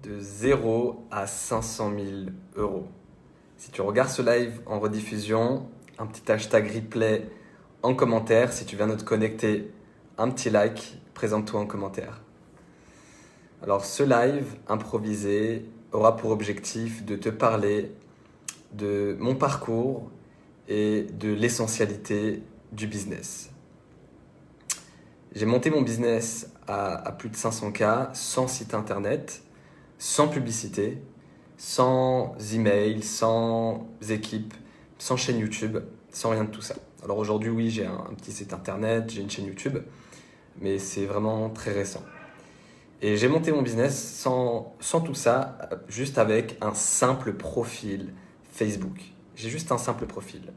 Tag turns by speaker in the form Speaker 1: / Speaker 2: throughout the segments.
Speaker 1: de 0 à 500 000 euros. Si tu regardes ce live en rediffusion, un petit hashtag replay en commentaire. Si tu viens de te connecter, un petit like, présente-toi en commentaire. Alors ce live improvisé aura pour objectif de te parler de mon parcours et de l'essentialité du business. J'ai monté mon business à plus de 500K sans site internet, sans publicité, sans email, sans équipe, sans chaîne YouTube, sans rien de tout ça. Alors aujourd'hui, oui, j'ai un petit site internet, j'ai une chaîne YouTube, mais c'est vraiment très récent. Et j'ai monté mon business sans tout ça, juste avec un simple profil Facebook. J'ai juste un simple profil.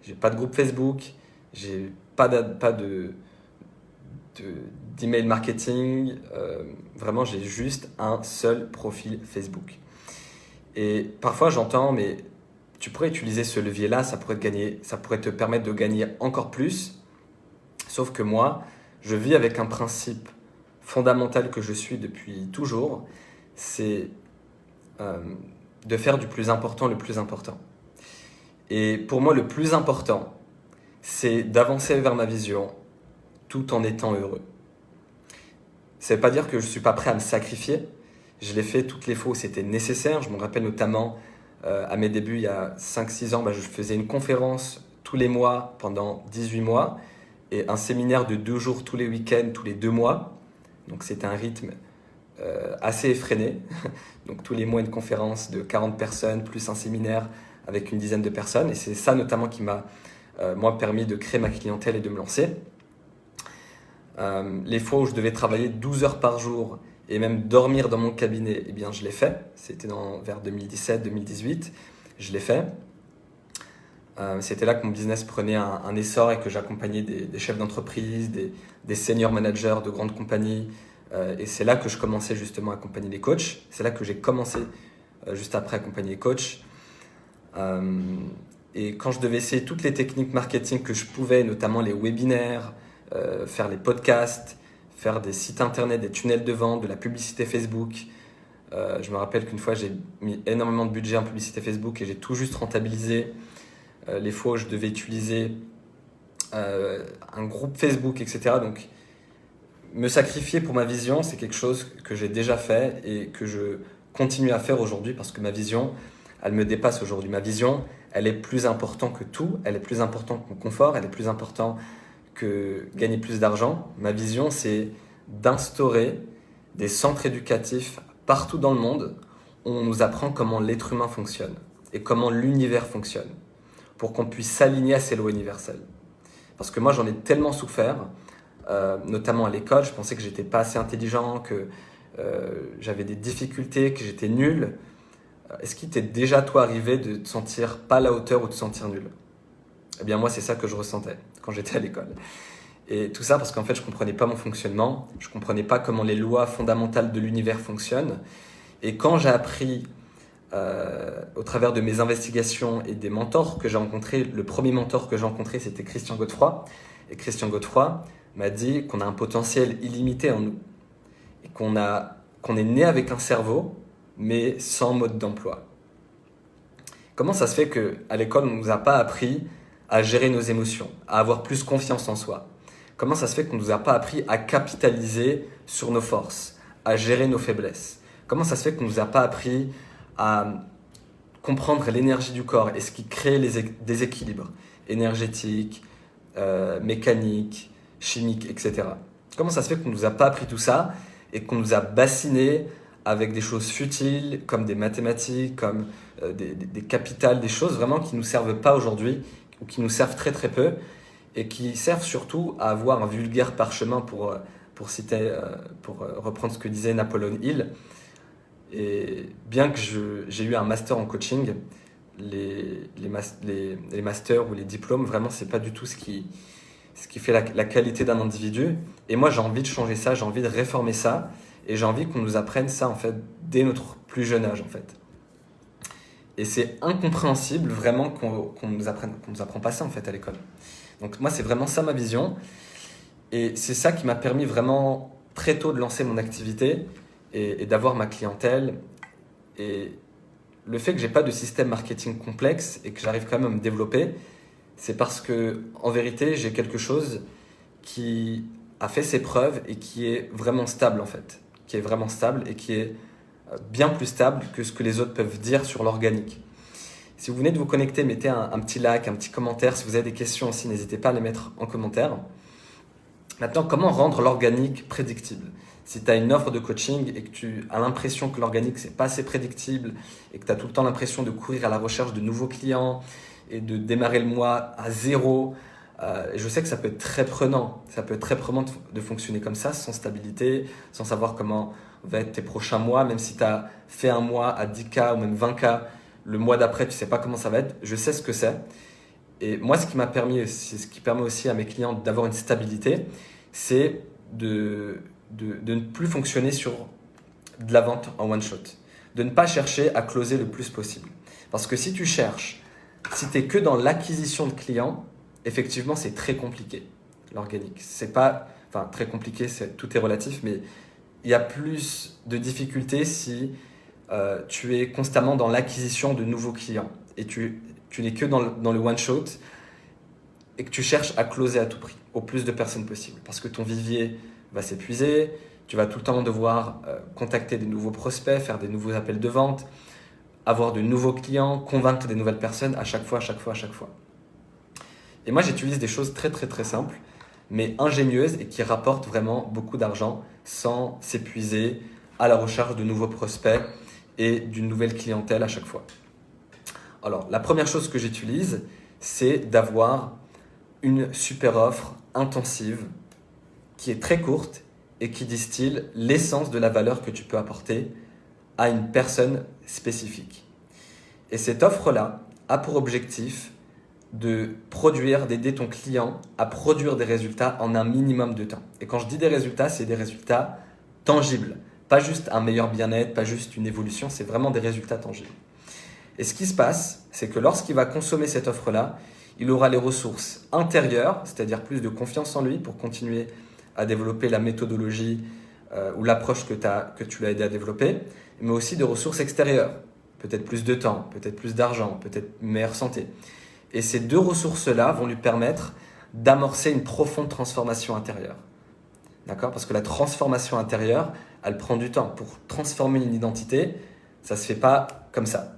Speaker 1: J'ai pas de groupe Facebook, j'ai pas d'email marketing, vraiment j'ai juste un seul profil Facebook. Et parfois j'entends, mais tu pourrais utiliser ce levier-là, ça pourrait te permettre de gagner encore plus. Sauf que moi, je vis avec un principe fondamental que je suis depuis toujours, c'est de faire du plus important le plus important. Et pour moi, le plus important, c'est d'avancer vers ma vision tout en étant heureux. Ça ne veut pas dire que je ne suis pas prêt à me sacrifier. Je l'ai fait toutes les fois où c'était nécessaire. Je me rappelle notamment à mes débuts, il y a 5-6 ans, je faisais une conférence tous les mois pendant 18 mois et un séminaire de 2 jours tous les week-ends, tous les 2 mois. Donc c'était un rythme assez effréné. Donc tous les mois une conférence de 40 personnes plus un séminaire avec une dizaine de personnes. Et c'est ça notamment qui m'a permis de créer ma clientèle et de me lancer. Les fois où je devais travailler 12 heures par jour et même dormir dans mon cabinet, eh bien je l'ai fait. C'était vers 2017-2018, je l'ai fait. C'était là que mon business prenait un essor et que j'accompagnais des chefs d'entreprise, des senior managers de grandes compagnies. Et c'est là que je commençais justement à accompagner les coachs. C'est là que j'ai commencé juste après à accompagner les coachs. Et quand je devais essayer toutes les techniques marketing que je pouvais, notamment les webinaires, faire les podcasts, faire des sites internet, des tunnels de vente, de la publicité Facebook. Je me rappelle qu'une fois, j'ai mis énormément de budget en publicité Facebook et j'ai tout juste rentabilisé. Les fois où je devais utiliser un groupe Facebook, etc. Donc, me sacrifier pour ma vision, c'est quelque chose que j'ai déjà fait et que je continue à faire aujourd'hui parce que ma vision, elle me dépasse aujourd'hui. Ma vision, elle est plus importante que tout. Elle est plus importante que mon confort. Elle est plus importante que gagner plus d'argent. Ma vision, c'est d'instaurer des centres éducatifs partout dans le monde où on nous apprend comment l'être humain fonctionne et comment l'univers fonctionne pour qu'on puisse s'aligner à ces lois universelles. Parce que moi, j'en ai tellement souffert, notamment à l'école. Je pensais que j'étais pas assez intelligent, que j'avais des difficultés, que j'étais nul. Est-ce qu'il t'est déjà, toi, arrivé de te sentir pas à la hauteur ou de te sentir nul ? Eh bien, moi, c'est ça que je ressentais quand j'étais à l'école. Et tout ça parce qu'en fait, je comprenais pas mon fonctionnement, je comprenais pas comment les lois fondamentales de l'univers fonctionnent. Et quand j'ai appris au travers de mes investigations et des mentors que j'ai rencontrés, le premier mentor que j'ai rencontré, c'était Christian Godefroy. Et Christian Godefroy m'a dit qu'on a un potentiel illimité en nous. Et qu'on est né avec un cerveau, mais sans mode d'emploi. Comment ça se fait qu'à l'école, on ne nous a pas appris à gérer nos émotions, à avoir plus confiance en soi ? Comment ça se fait qu'on ne nous a pas appris à capitaliser sur nos forces, à gérer nos faiblesses ? Comment ça se fait qu'on ne nous a pas appris à comprendre l'énergie du corps et ce qui crée les déséquilibres énergétiques, mécaniques, chimiques, etc. Comment ça se fait qu'on ne nous a pas appris tout ça et qu'on nous a bassinés avec des choses futiles comme des mathématiques, comme des capitales, des choses vraiment qui ne nous servent pas aujourd'hui ou qui nous servent très très peu et qui servent surtout à avoir un vulgaire parchemin pour reprendre ce que disait Napoléon Hill. Et bien que j'ai eu un master en coaching, les masters ou les diplômes, vraiment, c'est pas du tout ce qui fait la qualité d'un individu. Et moi, j'ai envie de changer ça, j'ai envie de réformer ça, et j'ai envie qu'on nous apprenne ça, en fait, dès notre plus jeune âge, en fait. Et c'est incompréhensible, vraiment, qu'on nous apprend pas ça, en fait, à l'école. Donc moi, c'est vraiment ça ma vision. Et c'est ça qui m'a permis vraiment très tôt de lancer mon activité et d'avoir ma clientèle. Et le fait que j'ai pas de système marketing complexe et que j'arrive quand même à me développer, c'est parce que en vérité, j'ai quelque chose qui a fait ses preuves et qui est vraiment stable en fait, qui est vraiment stable et qui est bien plus stable que ce que les autres peuvent dire sur l'organique. Si vous venez de vous connecter, mettez un petit like, un petit commentaire. Si vous avez des questions aussi, n'hésitez pas à les mettre en commentaire. Maintenant, comment rendre l'organique prédictible? Si tu as une offre de coaching et que tu as l'impression que l'organique, c'est pas assez prédictible et que tu as tout le temps l'impression de courir à la recherche de nouveaux clients et de démarrer le mois à zéro, je sais que ça peut être très prenant. Ça peut être très prenant de fonctionner comme ça, sans stabilité, sans savoir comment vont être tes prochains mois. Même si tu as fait un mois à 10K ou même 20K, le mois d'après, tu sais pas comment ça va être. Je sais ce que c'est. Et moi, ce qui m'a permis, c'est ce qui permet aussi à mes clients d'avoir une stabilité, c'est de ne plus fonctionner sur de la vente en one shot. De ne pas chercher à closer le plus possible. Parce que si tu cherches, si tu es que dans l'acquisition de clients, effectivement, c'est très compliqué, l'organique. C'est pas, enfin, très compliqué, tout est relatif, mais il y a plus de difficultés si tu es constamment dans l'acquisition de nouveaux clients et tu n'es que dans le one shot et que tu cherches à closer à tout prix, au plus de personnes possible. Parce que ton vivier va s'épuiser, tu vas tout le temps devoir contacter des nouveaux prospects, faire des nouveaux appels de vente, avoir de nouveaux clients, convaincre des nouvelles personnes à chaque fois. Et moi, j'utilise des choses très simples, mais ingénieuses et qui rapportent vraiment beaucoup d'argent sans s'épuiser à la recherche de nouveaux prospects et d'une nouvelle clientèle à chaque fois. Alors, la première chose que j'utilise, c'est d'avoir une super offre intensive qui est très courte et qui distille l'essence de la valeur que tu peux apporter à une personne spécifique. Et cette offre-là a pour objectif de d'aider ton client à produire des résultats en un minimum de temps. Et quand je dis des résultats, c'est des résultats tangibles. Pas juste un meilleur bien-être, pas juste une évolution, c'est vraiment des résultats tangibles. Et ce qui se passe, c'est que lorsqu'il va consommer cette offre-là, il aura les ressources intérieures, c'est-à-dire plus de confiance en lui pour continuer à développer la méthodologie ou l'approche que tu l'as aidé à développer, mais aussi de ressources extérieures, peut-être plus de temps, peut-être plus d'argent, peut-être une meilleure santé. Et ces deux ressources-là vont lui permettre d'amorcer une profonde transformation intérieure. D'accord? Parce que la transformation intérieure, elle prend du temps. Pour transformer une identité, ça ne se fait pas comme ça.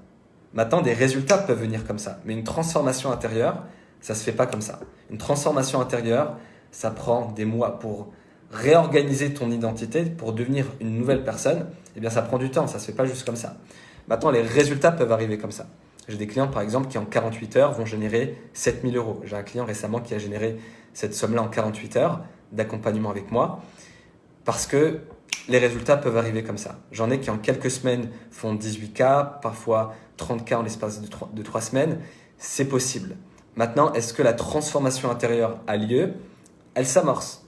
Speaker 1: Maintenant, des résultats peuvent venir comme ça. Mais une transformation intérieure, ça ne se fait pas comme ça. Une transformation intérieure, ça prend des mois. Pour réorganiser ton identité, pour devenir une nouvelle personne, eh bien, ça prend du temps. Ça ne se fait pas juste comme ça. Maintenant, les résultats peuvent arriver comme ça. J'ai des clients, par exemple, qui en 48 heures vont générer 7 000 euros. J'ai un client récemment qui a généré cette somme-là en 48 heures d'accompagnement avec moi parce que les résultats peuvent arriver comme ça. J'en ai qui en quelques semaines font 18K, parfois 30K en l'espace de 3 semaines. C'est possible. Maintenant, est-ce que la transformation intérieure a lieu? Elle s'amorce.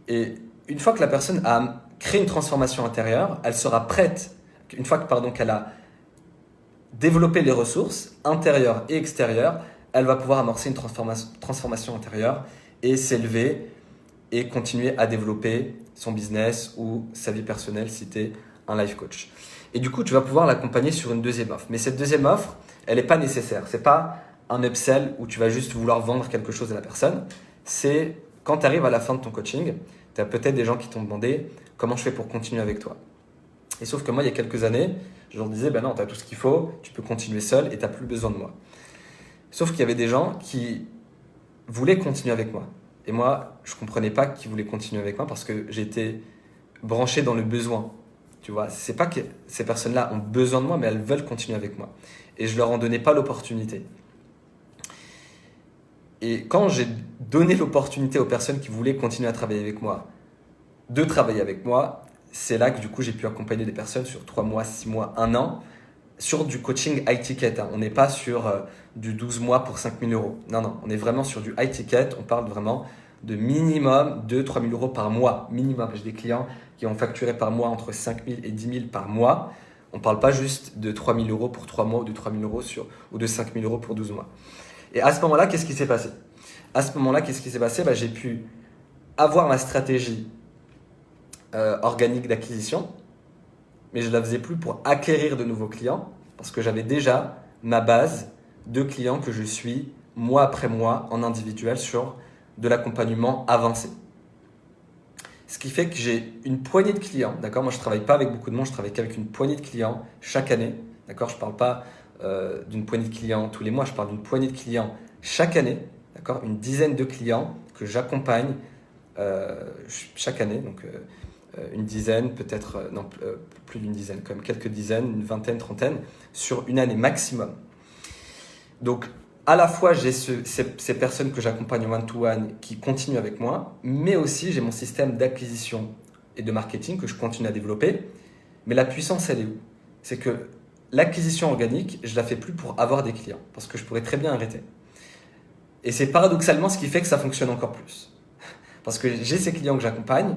Speaker 1: Et une fois que la personne a créé une transformation intérieure, elle sera prête, une fois qu'elle a développer les ressources intérieures et extérieures, elle va pouvoir amorcer une transformation intérieure et s'élever et continuer à développer son business ou sa vie personnelle si tu es un life coach. Et du coup, tu vas pouvoir l'accompagner sur une deuxième offre. Mais cette deuxième offre, elle n'est pas nécessaire. Ce n'est pas un upsell où tu vas juste vouloir vendre quelque chose à la personne. C'est quand tu arrives à la fin de ton coaching, tu as peut-être des gens qui t'ont demandé comment je fais pour continuer avec toi. Et sauf que moi, il y a quelques années, je leur disais, non, tu as tout ce qu'il faut, tu peux continuer seul et tu n'as plus besoin de moi. Sauf qu'il y avait des gens qui voulaient continuer avec moi. Et moi, je ne comprenais pas qu'ils voulaient continuer avec moi parce que j'étais branché dans le besoin. Tu vois, c'est pas que ces personnes-là ont besoin de moi, mais elles veulent continuer avec moi. Et je leur en donnais pas l'opportunité. Et quand j'ai donné l'opportunité aux personnes qui voulaient continuer à travailler avec moi, de travailler avec moi, c'est là que du coup j'ai pu accompagner des personnes sur 3 mois, 6 mois, 1 an, sur du coaching high ticket. On n'est pas sur du 12 mois pour 5 000 euros. Non, on est vraiment sur du high ticket. On parle vraiment de minimum de 3 000 euros par mois. Minimum. J'ai des clients qui ont facturé par mois entre 5 000 et 10 000 par mois. On ne parle pas juste de 3 000 euros pour 3 mois ou de 3 000 euros ou de 5 000 euros pour 12 mois. Et à ce moment-là, qu'est-ce qui s'est passé? J'ai pu avoir ma stratégie organique d'acquisition, mais je ne la faisais plus pour acquérir de nouveaux clients, parce que j'avais déjà ma base de clients que je suis mois après mois en individuel sur de l'accompagnement avancé. Ce qui fait que j'ai une poignée de clients, d'accord ? Moi, je ne travaille pas avec beaucoup de monde, je travaille qu'avec une poignée de clients chaque année, d'accord ? Je ne parle pas d'une poignée de clients tous les mois, je parle d'une poignée de clients chaque année, d'accord ? Une dizaine de clients que j'accompagne chaque année, donc une dizaine, peut-être, plus d'une dizaine, quand même quelques dizaines, une vingtaine, trentaine, sur une année maximum. Donc, à la fois, j'ai ces personnes que j'accompagne en one-to-one qui continuent avec moi, mais aussi j'ai mon système d'acquisition et de marketing que je continue à développer. Mais la puissance, elle est où ? C'est que l'acquisition organique, je ne la fais plus pour avoir des clients, parce que je pourrais très bien arrêter. Et c'est paradoxalement ce qui fait que ça fonctionne encore plus. Parce que j'ai ces clients que j'accompagne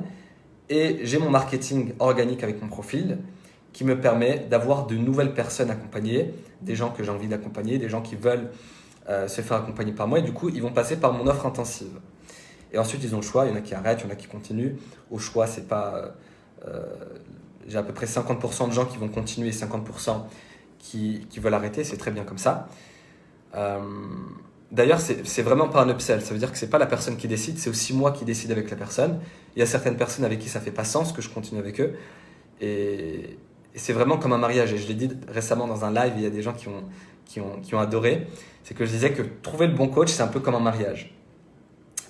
Speaker 1: et j'ai mon marketing organique avec mon profil qui me permet d'avoir de nouvelles personnes accompagnées, des gens que j'ai envie d'accompagner, des gens qui veulent se faire accompagner par moi, et du coup, ils vont passer par mon offre intensive. Et ensuite, ils ont le choix, il y en a qui arrêtent, il y en a qui continuent. Au choix, c'est pas... j'ai à peu près 50% de gens qui vont continuer et 50% qui veulent arrêter, c'est très bien comme ça. D'ailleurs, c'est vraiment pas un upsell, ça veut dire que c'est pas la personne qui décide, c'est aussi moi qui décide avec la personne. Il y a certaines personnes avec qui ça fait pas sens que je continue avec eux, et c'est vraiment comme un mariage, et je l'ai dit récemment dans un live, il y a des gens qui ont adoré, c'est que je disais que trouver le bon coach, c'est un peu comme un mariage.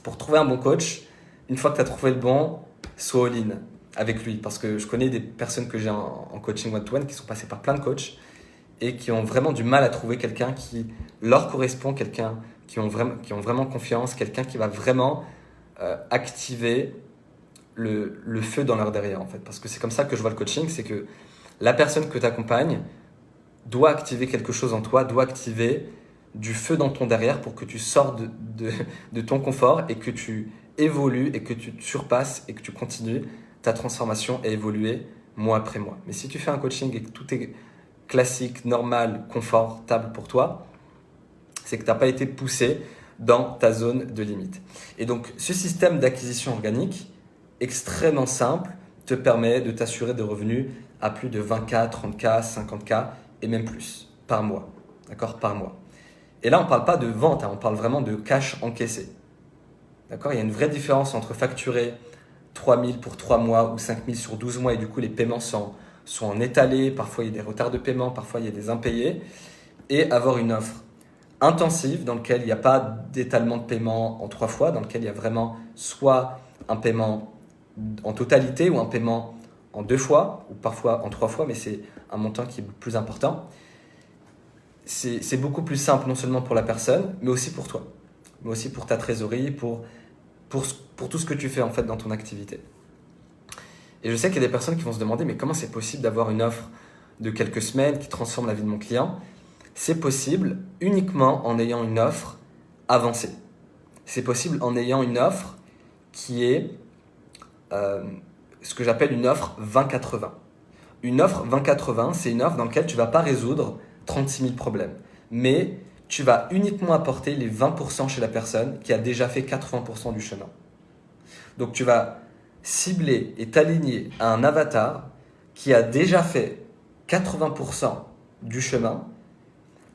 Speaker 1: Pour trouver un bon coach, une fois que tu as trouvé le bon, sois all-in avec lui. Parce que je connais des personnes que j'ai en coaching one-to-one qui sont passées par plein de coachs et qui ont vraiment du mal à trouver quelqu'un qui leur correspond, quelqu'un qui ont vraiment confiance, quelqu'un qui va vraiment activer le feu dans leur derrière, en fait. Parce que c'est comme ça que je vois le coaching, c'est que la personne que tu accompagnes doit activer quelque chose en toi, doit activer du feu dans ton derrière pour que tu sors de ton confort et que tu évolues et que tu surpasses et que tu continues ta transformation et évoluer mois après mois. Mais si tu fais un coaching et que tout est classique, normal, confortable pour toi, c'est que tu n'as pas été poussé dans ta zone de limite. Et donc, ce système d'acquisition organique, extrêmement simple, te permet de t'assurer de revenus à plus de 20K, 30K, 50K et même plus par mois. D'accord ? Par mois. Et là, on ne parle pas de vente, on parle vraiment de cash encaissé. D'accord ? Il y a une vraie différence entre facturer 3 000 pour 3 mois ou 5 000 sur 12 mois et du coup, les paiements sont en étalé, parfois il y a des retards de paiement, parfois il y a des impayés, et avoir une offre intensive dans laquelle il n'y a pas d'étalement de paiement en 3 fois, dans laquelle il y a vraiment soit un paiement en totalité ou un paiement en 2 fois, ou parfois en 3 fois, mais c'est un montant qui est plus important. C'est beaucoup plus simple non seulement pour la personne, mais aussi pour toi, mais aussi pour ta trésorerie, pour tout ce que tu fais en fait dans ton activité. Et je sais qu'il y a des personnes qui vont se demander mais comment c'est possible d'avoir une offre de quelques semaines qui transforme la vie de mon client ? C'est possible uniquement en ayant une offre avancée. C'est possible en ayant une offre qui est ce que j'appelle une offre 20-80. Une offre 20-80, c'est une offre dans laquelle tu ne vas pas résoudre 36 000 problèmes, mais tu vas uniquement apporter les 20% chez la personne qui a déjà fait 80% du chemin. Donc tu vas cibler et t'aligner à un avatar qui a déjà fait 80% du chemin,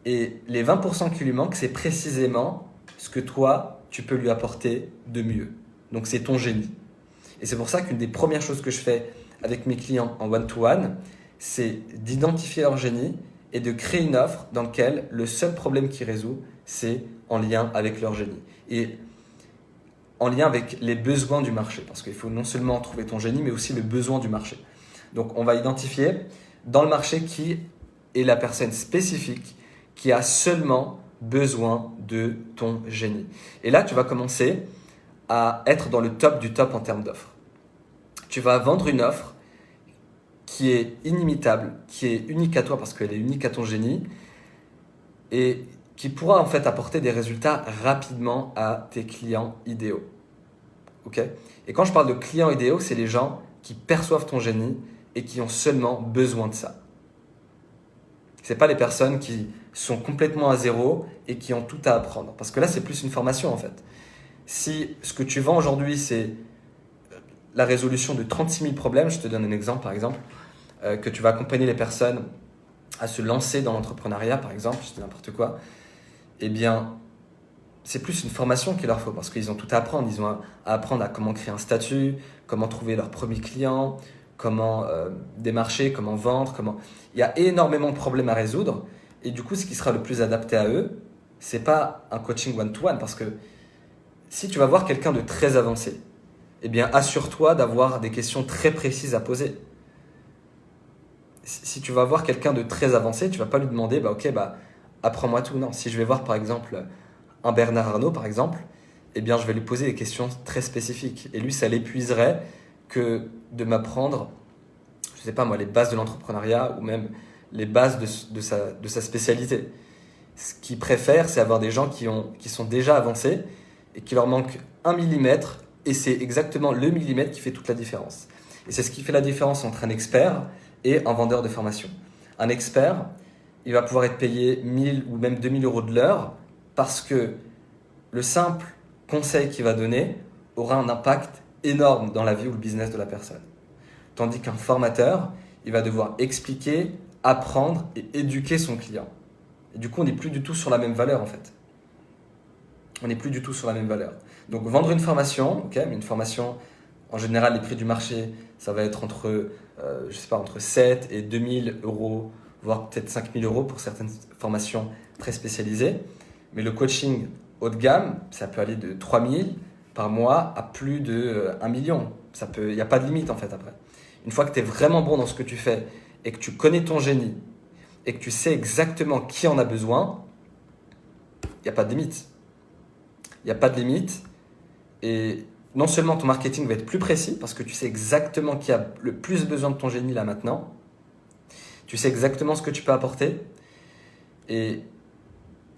Speaker 1: et les 20% qui lui manquent, c'est précisément ce que toi, tu peux lui apporter de mieux. Donc c'est ton génie. Et c'est pour ça qu'une des premières choses que je fais avec mes clients en one-to-one, c'est d'identifier leur génie et de créer une offre dans laquelle le seul problème qu'ils résout, c'est en lien avec leur génie. Et en lien avec les besoins du marché. Parce qu'il faut non seulement trouver ton génie, mais aussi le besoin du marché. Donc on va identifier dans le marché qui est la personne spécifique qui a seulement besoin de ton génie. Et là, tu vas commencer à être dans le top du top en termes d'offres. Tu vas vendre une offre qui est inimitable, qui est unique à toi parce qu'elle est unique à ton génie et qui pourra en fait apporter des résultats rapidement à tes clients idéaux. Okay ? Et quand je parle de clients idéaux, c'est les gens qui perçoivent ton génie et qui ont seulement besoin de ça. Ce n'est pas les personnes qui sont complètement à zéro et qui ont tout à apprendre. Parce que là, c'est plus une formation en fait. Si ce que tu vends aujourd'hui, c'est la résolution de 36 000 problèmes. Je te donne un exemple, par exemple, que tu vas accompagner les personnes à se lancer dans l'entrepreneuriat, par exemple, je dis n'importe quoi, eh bien, c'est plus une formation qu'il leur faut parce qu'ils ont tout à apprendre. Ils ont à apprendre à comment créer un statut, comment trouver leur premier client, comment démarcher, comment vendre, Il y a énormément de problèmes à résoudre et du coup, ce qui sera le plus adapté à eux, c'est pas un coaching one-to-one parce que si tu vas voir quelqu'un de très avancé, eh bien, assure-toi d'avoir des questions très précises à poser. Si tu vas voir quelqu'un de très avancé, tu vas pas lui demander, apprends-moi tout. Non, si je vais voir par exemple un Bernard Arnault, par exemple, eh bien, je vais lui poser des questions très spécifiques. Et lui, ça l'épuiserait que de m'apprendre, je sais pas moi, les bases de l'entrepreneuriat ou même les bases de sa spécialité. Ce qu'il préfère, c'est avoir des gens qui sont déjà avancés et qui leur manque 1 millimètre et c'est exactement le millimètre qui fait toute la différence. Et c'est ce qui fait la différence entre un expert et un vendeur de formation. Un expert, il va pouvoir être payé 1000 ou même 2000 euros de l'heure parce que le simple conseil qu'il va donner aura un impact énorme dans la vie ou le business de la personne. Tandis qu'un formateur, il va devoir expliquer, apprendre et éduquer son client. Et du coup, on n'est plus du tout sur la même valeur en fait. On n'est plus du tout sur la même valeur. Donc vendre une formation, mais une formation, en général, les prix du marché, ça va être entre 7 et 2000 euros, voire peut-être 5000 euros pour certaines formations très spécialisées. Mais le coaching haut de gamme, ça peut aller de 3000 par mois à plus de 1 million. Il n'y a pas de limite en fait après. Une fois que tu es vraiment bon dans ce que tu fais et que tu connais ton génie et que tu sais exactement qui en a besoin, il n'y a pas de limite. Il n'y a pas de limite. Et non seulement ton marketing va être plus précis parce que tu sais exactement qui a le plus besoin de ton génie là maintenant, tu sais exactement ce que tu peux apporter et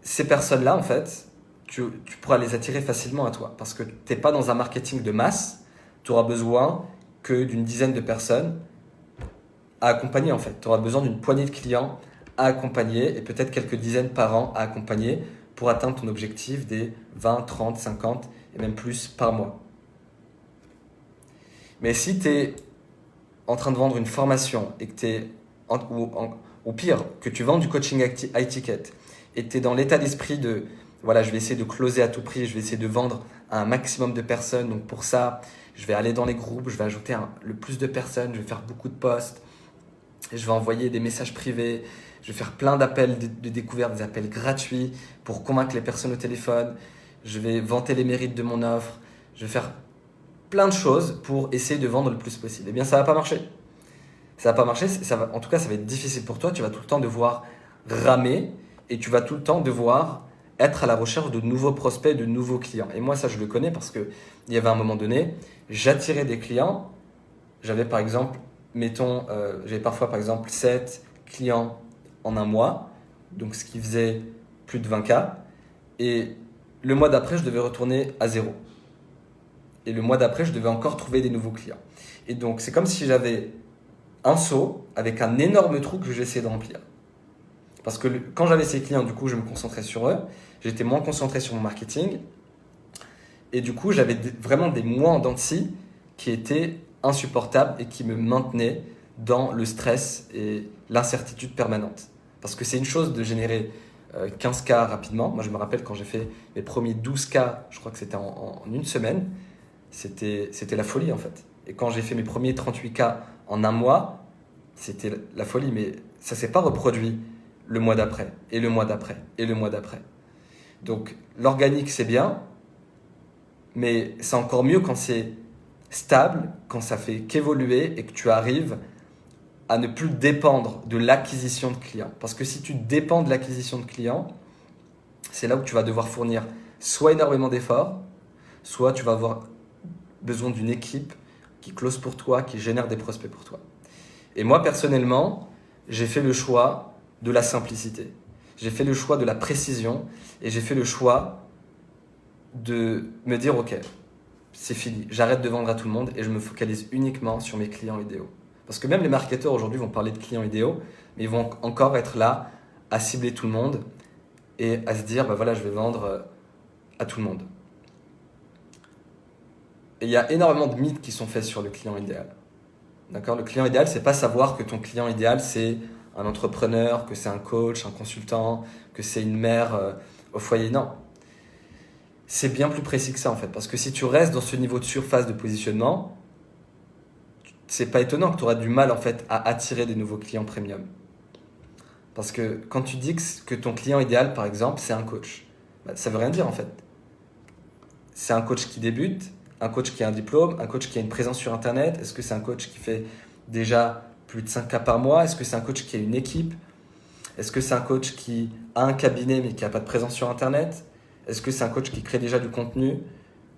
Speaker 1: ces personnes-là, en fait, tu pourras les attirer facilement à toi parce que tu n'es pas dans un marketing de masse, tu auras besoin que d'une dizaine de personnes à accompagner en fait. Tu auras besoin d'une poignée de clients à accompagner et peut-être quelques dizaines par an à accompagner pour atteindre ton objectif des 20, 30, 50 et même plus par mois. Mais si tu es en train de vendre une formation et que tu es, ou pire, que tu vends du coaching high ticket et que tu es dans l'état d'esprit de voilà, je vais essayer de closer à tout prix, je vais essayer de vendre à un maximum de personnes. Donc pour ça, je vais aller dans les groupes, je vais ajouter le plus de personnes, je vais faire beaucoup de posts, et je vais envoyer des messages privés, je vais faire plein d'appels de découverte, des appels gratuits pour convaincre les personnes au téléphone, je vais vanter les mérites de mon offre, je vais faire plein de choses pour essayer de vendre le plus possible. Eh bien, ça va pas marcher. Ça va pas marcher, en tout cas, ça va être difficile pour toi. Tu vas tout le temps devoir ramer et tu vas tout le temps devoir être à la recherche de nouveaux prospects, de nouveaux clients. Et moi, ça, je le connais parce qu'il y avait un moment donné, j'attirais des clients. J'avais par exemple, j'avais parfois par exemple 7 clients en un mois, donc ce qui faisait plus de 20K. Et le mois d'après, je devais retourner à zéro. Et le mois d'après, je devais encore trouver des nouveaux clients. Et donc, c'est comme si j'avais un seau avec un énorme trou que j'essayais de remplir. Parce que quand j'avais ces clients, du coup, je me concentrais sur eux. J'étais moins concentré sur mon marketing. Et du coup, j'avais vraiment des mois en dents de scie qui étaient insupportables et qui me maintenaient dans le stress et l'incertitude permanente. Parce que c'est une chose de générer 15K rapidement. Moi, je me rappelle quand j'ai fait mes premiers 12K, je crois que c'était en une semaine, c'était la folie en fait. Et quand j'ai fait mes premiers 38K en un mois, c'était la folie. Mais ça ne s'est pas reproduit le mois d'après, et le mois d'après, et le mois d'après. Donc, l'organique, c'est bien, mais c'est encore mieux quand c'est stable, quand ça fait qu'évoluer et que tu arrives à ne plus dépendre de l'acquisition de clients. Parce que si tu dépends de l'acquisition de clients, c'est là où tu vas devoir fournir soit énormément d'efforts, soit tu vas avoir besoin d'une équipe qui close pour toi, qui génère des prospects pour toi. Et moi, personnellement, j'ai fait le choix de la simplicité. J'ai fait le choix de la précision et j'ai fait le choix de me dire ok, c'est fini, j'arrête de vendre à tout le monde et je me focalise uniquement sur mes clients idéaux. Parce que même les marketeurs aujourd'hui vont parler de clients idéaux, mais ils vont encore être là à cibler tout le monde et à se dire voilà, je vais vendre à tout le monde. Et il y a énormément de mythes qui sont faits sur le client idéal. D'accord ? Le client idéal, c'est pas savoir que ton client idéal, c'est un entrepreneur, que c'est un coach, un consultant, que c'est une mère au foyer. Non. C'est bien plus précis que ça, en fait. Parce que si tu restes dans ce niveau de surface de positionnement, c'est pas étonnant que tu auras du mal, en fait, à attirer des nouveaux clients premium. Parce que quand tu dis que ton client idéal, par exemple, c'est un coach, ça veut rien dire, en fait. C'est un coach qui débute, un coach qui a un diplôme, un coach qui a une présence sur Internet. Est-ce que c'est un coach qui fait déjà plus de 5 cas par mois? Est-ce que c'est un coach qui a une équipe? Est-ce que c'est un coach qui a un cabinet mais qui n'a pas de présence sur Internet? Est-ce que c'est un coach qui crée déjà du contenu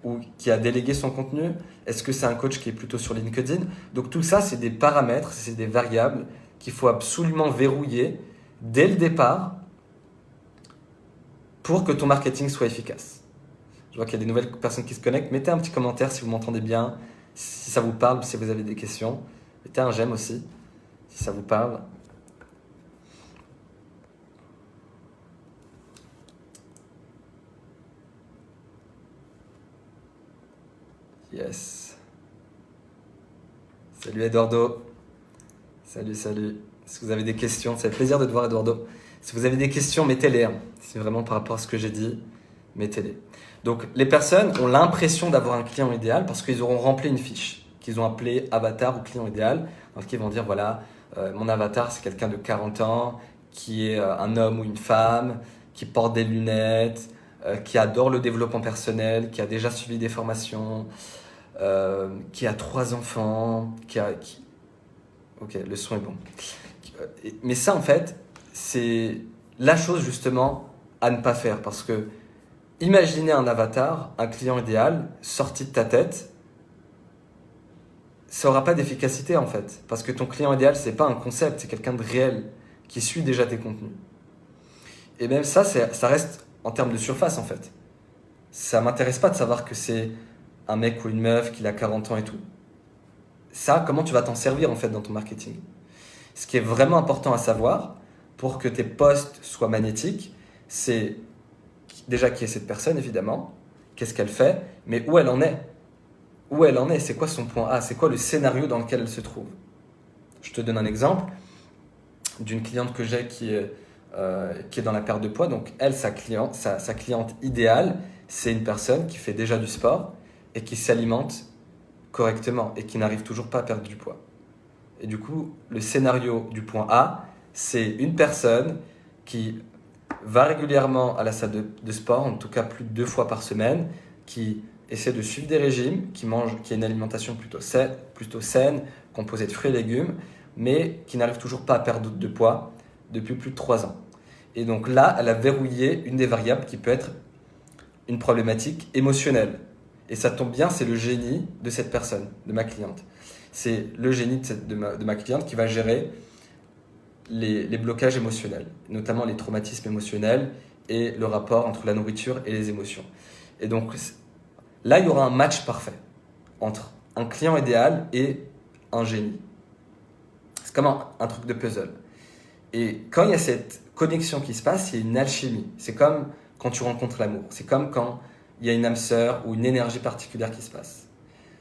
Speaker 1: ou qui a délégué son contenu? Est-ce que c'est un coach qui est plutôt sur LinkedIn? Donc tout ça, c'est des paramètres, c'est des variables qu'il faut absolument verrouiller dès le départ pour que ton marketing soit efficace. Je vois qu'il y a des nouvelles personnes qui se connectent. Mettez un petit commentaire si vous m'entendez bien, si ça vous parle, si vous avez des questions. Mettez un j'aime aussi, si ça vous parle. Yes. Salut Eduardo. Salut. Si vous avez des questions, ça fait plaisir de te voir Eduardo. Si vous avez des questions, mettez-les. Hein. C'est vraiment par rapport à ce que j'ai dit, mettez-les. Donc les personnes ont l'impression d'avoir un client idéal parce qu'ils auront rempli une fiche qu'ils ont appelée avatar ou client idéal, dans laquelle ils vont dire voilà, mon avatar c'est quelqu'un de 40 ans, qui est un homme ou une femme, qui porte des lunettes, qui adore le développement personnel, qui a déjà suivi des formations, qui a 3 enfants, Ok, le son est bon. Mais ça, en fait, c'est la chose justement à ne pas faire. Parce que imaginez un avatar, un client idéal, sorti de ta tête, ça n'aura pas d'efficacité en fait. Parce que ton client idéal, c'est pas un concept, c'est quelqu'un de réel qui suit déjà tes contenus. Et même ça reste en termes de surface en fait. Ça m'intéresse pas de savoir que c'est un mec ou une meuf qui a 40 ans et tout. Ça, comment tu vas t'en servir en fait dans ton marketing? Ce qui est vraiment important à savoir pour que tes posts soient magnétiques, c'est déjà qui est cette personne évidemment, qu'est-ce qu'elle fait, mais où elle en est. Où elle en est, c'est quoi son point A, c'est quoi le scénario dans lequel elle se trouve. Je te donne un exemple d'une cliente que j'ai qui est dans la perte de poids. Donc elle, sa cliente idéale, c'est une personne qui fait déjà du sport et qui s'alimente correctement et qui n'arrive toujours pas à perdre du poids. Et du coup, le scénario du point A, c'est une personne qui va régulièrement à la salle de sport, en tout cas plus de 2 fois par semaine, qui essaie de suivre des régimes, qui a une alimentation plutôt saine, composée de fruits et légumes, mais qui n'arrive toujours pas à perdre de poids depuis plus de 3 ans. Et donc là, elle a verrouillé une des variables qui peut être une problématique émotionnelle. Et ça tombe bien, c'est le génie de cette personne, de ma cliente. C'est le génie de ma cliente qui va gérer les blocages émotionnels, notamment les traumatismes émotionnels et le rapport entre la nourriture et les émotions. Et donc là, il y aura un match parfait entre un client idéal et un génie. C'est comme un truc de puzzle. Et quand il y a cette connexion qui se passe, il y a une alchimie. C'est comme quand tu rencontres l'amour. C'est comme quand il y a une âme sœur ou une énergie particulière qui se passe.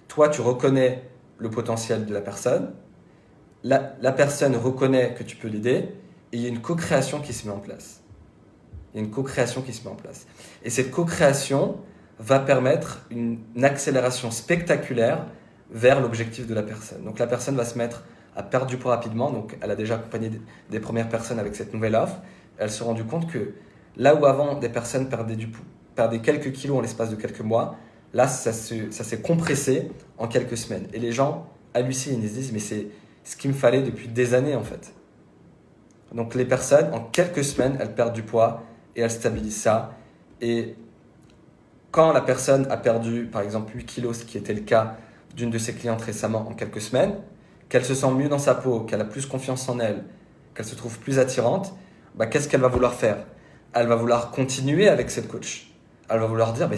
Speaker 1: Toi, tu reconnais le potentiel de la personne. La personne reconnaît que tu peux l'aider. Et il y a une co-création qui se met en place. Et cette co-création va permettre une accélération spectaculaire vers l'objectif de la personne. Donc la personne va se mettre à perdre du poids rapidement. Donc elle a déjà accompagné des premières personnes avec cette nouvelle offre. Elle se rend compte que là où avant des personnes perdaient quelques kilos en l'espace de quelques mois, là ça s'est compressé en quelques semaines. Et les gens hallucinent, ils se disent mais c'est ce qu'il me fallait depuis des années en fait. Donc les personnes, en quelques semaines, elles perdent du poids et elles stabilisent ça. Et quand la personne a perdu par exemple 8 kilos, ce qui était le cas d'une de ses clientes récemment en quelques semaines, qu'elle se sent mieux dans sa peau, qu'elle a plus confiance en elle, qu'elle se trouve plus attirante, qu'est-ce qu'elle va vouloir faire? Elle va vouloir continuer avec cette coach. Elle va vouloir dire,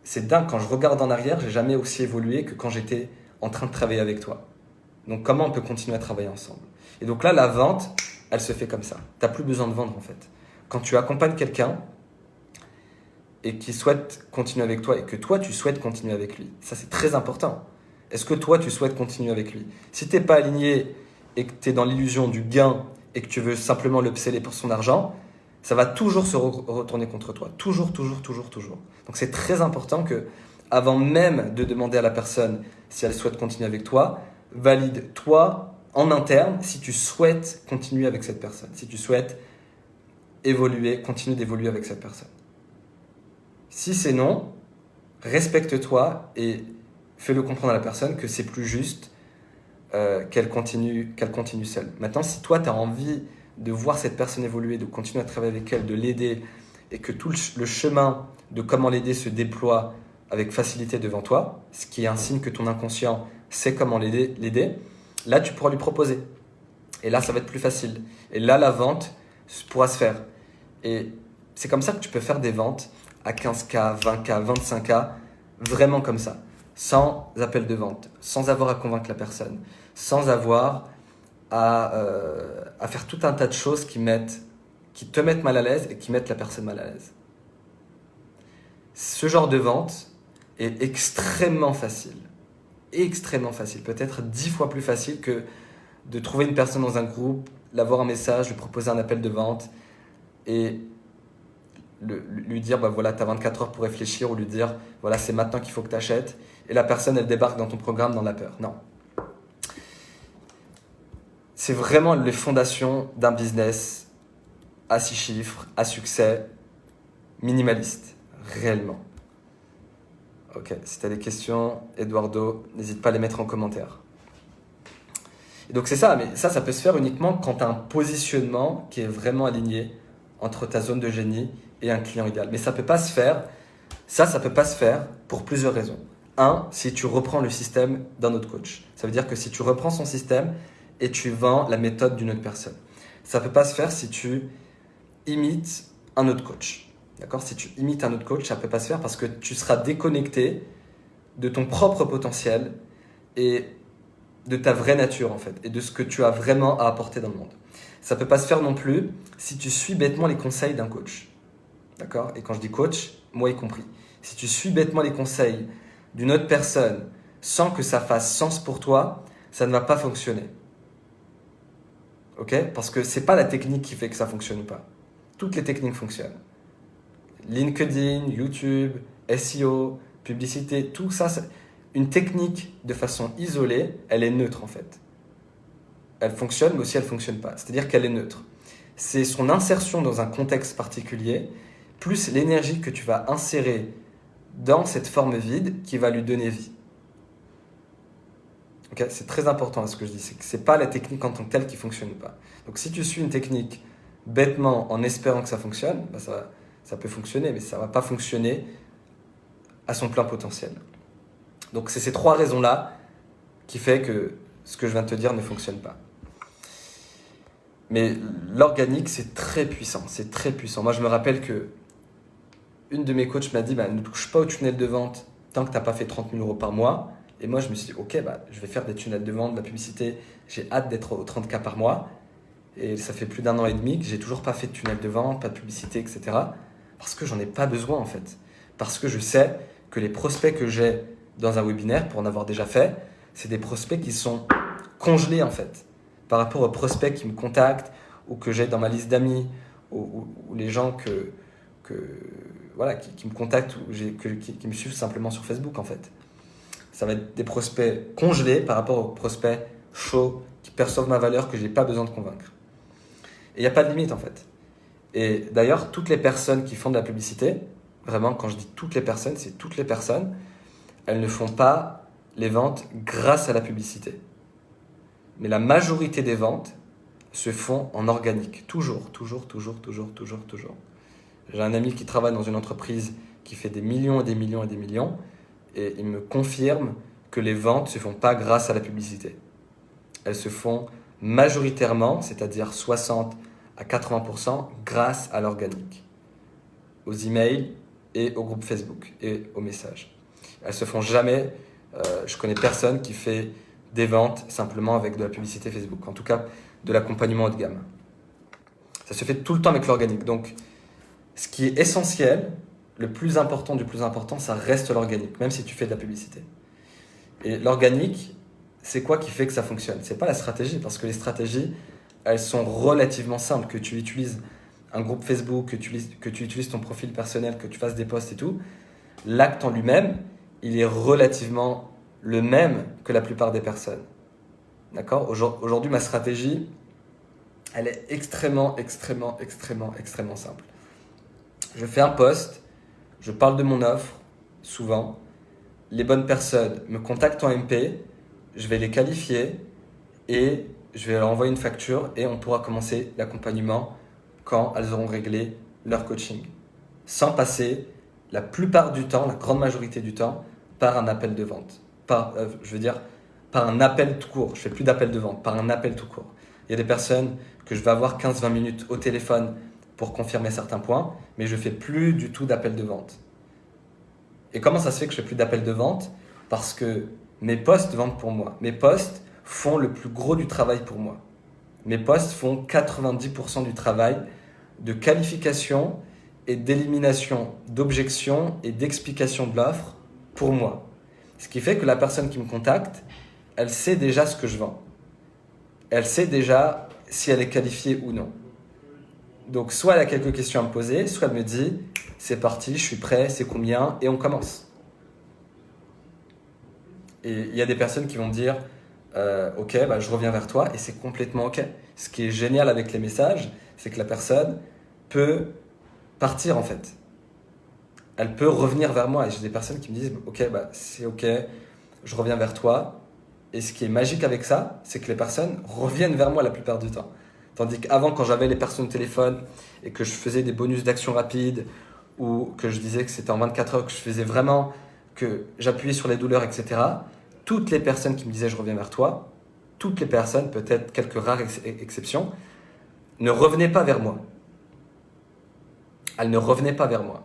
Speaker 1: c'est dingue, quand je regarde en arrière, j'ai jamais aussi évolué que quand j'étais en train de travailler avec toi. Donc comment on peut continuer à travailler ensemble? Et donc là, la vente, elle se fait comme ça. Tu n'as plus besoin de vendre en fait. Quand tu accompagnes quelqu'un, et qui souhaite continuer avec toi et que toi, tu souhaites continuer avec lui. Ça, c'est très important. Est-ce que toi, tu souhaites continuer avec lui? Si tu n'es pas aligné et que tu es dans l'illusion du gain et que tu veux simplement l'upseller pour son argent, ça va toujours se retourner contre toi. Toujours, toujours, toujours, toujours. Donc, c'est très important que, avant même de demander à la personne si elle souhaite continuer avec toi, valide toi en interne si tu souhaites continuer avec cette personne, si tu souhaites évoluer, continuer d'évoluer avec cette personne. Si c'est non, respecte-toi et fais-le comprendre à la personne que c'est plus juste qu'elle continue seule. Maintenant, si toi, tu as envie de voir cette personne évoluer, de continuer à travailler avec elle, de l'aider, et que tout le chemin de comment l'aider se déploie avec facilité devant toi, ce qui est un signe que ton inconscient sait comment l'aider, là, tu pourras lui proposer. Et là, ça va être plus facile. Et là, la vente pourra se faire. Et c'est comme ça que tu peux faire des ventes à 15K, 20K, 25K, vraiment comme ça, sans appel de vente, sans avoir à convaincre la personne, sans avoir à faire tout un tas de choses qui te mettent mal à l'aise et qui mettent la personne mal à l'aise. Ce genre de vente est extrêmement facile, peut-être 10 fois plus facile que de trouver une personne dans un groupe, l'avoir en message, lui proposer un appel de vente et lui dire bah voilà, tu as 24 heures pour réfléchir, ou lui dire voilà, c'est maintenant qu'il faut que tu achètes, et la personne elle débarque dans ton programme dans la peur. Non. C'est vraiment les fondations d'un business à 6 chiffres, à succès, minimaliste, réellement. Ok, si tu as des questions, Eduardo, n'hésite pas à les mettre en commentaire. Et donc c'est ça, mais ça peut se faire uniquement quand tu as un positionnement qui est vraiment aligné entre ta zone de génie et un client idéal. Mais ça peut pas se faire, ça peut pas se faire pour plusieurs raisons. Un, si tu reprends le système d'un autre coach. Ça veut dire que si tu reprends son système et tu vends la méthode d'une autre personne. Ça peut pas se faire si tu imites un autre coach. D'accord ? Si tu imites un autre coach, ça peut pas se faire parce que tu seras déconnecté de ton propre potentiel et de ta vraie nature en fait, et de ce que tu as vraiment à apporter dans le monde. Ça peut pas se faire non plus si tu suis bêtement les conseils d'un coach. D'accord ? Et quand je dis coach, moi y compris. Si tu suis bêtement les conseils d'une autre personne sans que ça fasse sens pour toi, ça ne va pas fonctionner. Ok ? Parce que c'est pas la technique qui fait que ça fonctionne ou pas. Toutes les techniques fonctionnent. LinkedIn, YouTube, SEO, publicité, tout ça, une technique de façon isolée, elle est neutre en fait. Elle fonctionne, mais aussi elle ne fonctionne pas. C'est-à-dire qu'elle est neutre. C'est son insertion dans un contexte particulier, plus l'énergie que tu vas insérer dans cette forme vide qui va lui donner vie. Okay, c'est très important ce que je dis, c'est que ce n'est pas la technique en tant que telle qui fonctionne ou pas. Donc si tu suis une technique bêtement en espérant que ça fonctionne, bah ça peut fonctionner, mais ça ne va pas fonctionner à son plein potentiel. Donc c'est ces trois raisons-là qui fait que ce que je viens de te dire ne fonctionne pas. Mais l'organique, c'est très puissant, c'est très puissant. Moi, je me rappelle que une de mes coachs m'a dit ne touche pas au tunnel de vente tant que tu n'as pas fait 30 000 euros par mois. Et moi, je me suis dit, ok, je vais faire des tunnels de vente, de la publicité. J'ai hâte d'être aux 30K par mois. Et ça fait plus d'1 an et demi que j'ai toujours pas fait de tunnel de vente, pas de publicité, etc. Parce que j'en ai pas besoin en fait. Parce que je sais que les prospects que j'ai dans un webinaire, pour en avoir déjà fait, c'est des prospects qui sont congelés en fait. Par rapport aux prospects qui me contactent ou que j'ai dans ma liste d'amis ou les gens qui me contactent ou qui me suivent simplement sur Facebook en fait. Ça va être des prospects congelés par rapport aux prospects chauds qui perçoivent ma valeur que je n'ai pas besoin de convaincre. Et il n'y a pas de limite en fait. Et d'ailleurs, toutes les personnes qui font de la publicité, vraiment quand je dis toutes les personnes, c'est toutes les personnes, elles ne font pas les ventes grâce à la publicité. Mais la majorité des ventes se font en organique. Toujours. J'ai un ami qui travaille dans une entreprise qui fait des millions et des millions et des millions et il me confirme que les ventes ne se font pas grâce à la publicité. Elles se font majoritairement, c'est-à-dire 60 à 80% grâce à l'organique, aux emails et au groupe Facebook et aux messages. Elles se font jamais, je connais personne qui fait des ventes simplement avec de la publicité Facebook, en tout cas de l'accompagnement haut de gamme. Ça se fait tout le temps avec l'organique. Donc, ce qui est essentiel, le plus important du plus important, ça reste l'organique, même si tu fais de la publicité. Et l'organique, c'est quoi qui fait que ça fonctionne? C'est pas la stratégie, parce que les stratégies, elles sont relativement simples. Que tu utilises un groupe Facebook, que tu utilises ton profil personnel, que tu fasses des posts et tout, l'acte en lui-même, il est relativement le même que la plupart des personnes. D'accord? Aujourd'hui, ma stratégie, elle est extrêmement simple. Je fais un post, je parle de mon offre, souvent. Les bonnes personnes me contactent en MP, je vais les qualifier et je vais leur envoyer une facture et on pourra commencer l'accompagnement quand elles auront réglé leur coaching. Sans passer la plupart du temps, la grande majorité du temps, par un appel de vente. Par un appel tout court. Je ne fais plus d'appel de vente, par un appel tout court. Il y a des personnes que je vais avoir 15-20 minutes au téléphone pour confirmer certains points, mais je ne fais plus du tout d'appel de vente. Et comment ça se fait que je ne fais plus d'appel de vente? Parce que mes posts vendent pour moi. Mes posts font le plus gros du travail pour moi. Mes posts font 90% du travail de qualification et d'élimination d'objections et d'explication de l'offre pour moi. Ce qui fait que la personne qui me contacte, elle sait déjà ce que je vends. Elle sait déjà si elle est qualifiée ou non. Donc soit elle a quelques questions à me poser, soit elle me dit « c'est parti, je suis prêt, c'est combien ?» et on commence. Et il y a des personnes qui vont me dire « ok, je reviens vers toi » et c'est complètement ok. Ce qui est génial avec les messages, c'est que la personne peut partir en fait. Elle peut revenir vers moi. Et j'ai des personnes qui me disent « ok, c'est ok, je reviens vers toi ». Et ce qui est magique avec ça, c'est que les personnes reviennent vers moi la plupart du temps. Tandis qu'avant, quand j'avais les personnes au téléphone et que je faisais des bonus d'action rapide ou que je disais que c'était en 24 heures, que je faisais vraiment, que j'appuyais sur les douleurs, etc., toutes les personnes qui me disaient « je reviens vers toi », toutes les personnes, peut-être quelques rares exceptions, ne revenaient pas vers moi. Elles ne revenaient pas vers moi.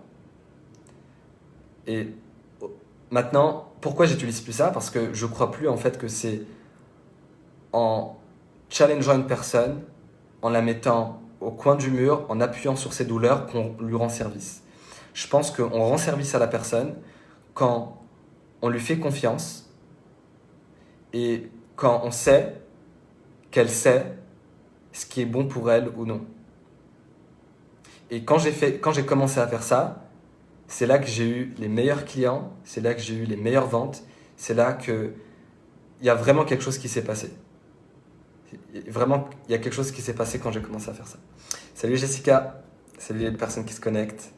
Speaker 1: Et maintenant, pourquoi j'utilise plus ça? Parce que je ne crois plus en fait que c'est en challengeant une personne, en la mettant au coin du mur, en appuyant sur ses douleurs, qu'on lui rend service. Je pense qu'on rend service à la personne quand on lui fait confiance et quand on sait qu'elle sait ce qui est bon pour elle ou non. Et quand j'ai commencé à faire ça, c'est là que j'ai eu les meilleurs clients, c'est là que j'ai eu les meilleures ventes, c'est là qu'il y a vraiment quelque chose qui s'est passé. Vraiment, il y a quelque chose qui s'est passé quand j'ai commencé à faire ça. Salut Jessica, salut les personnes qui se connectent.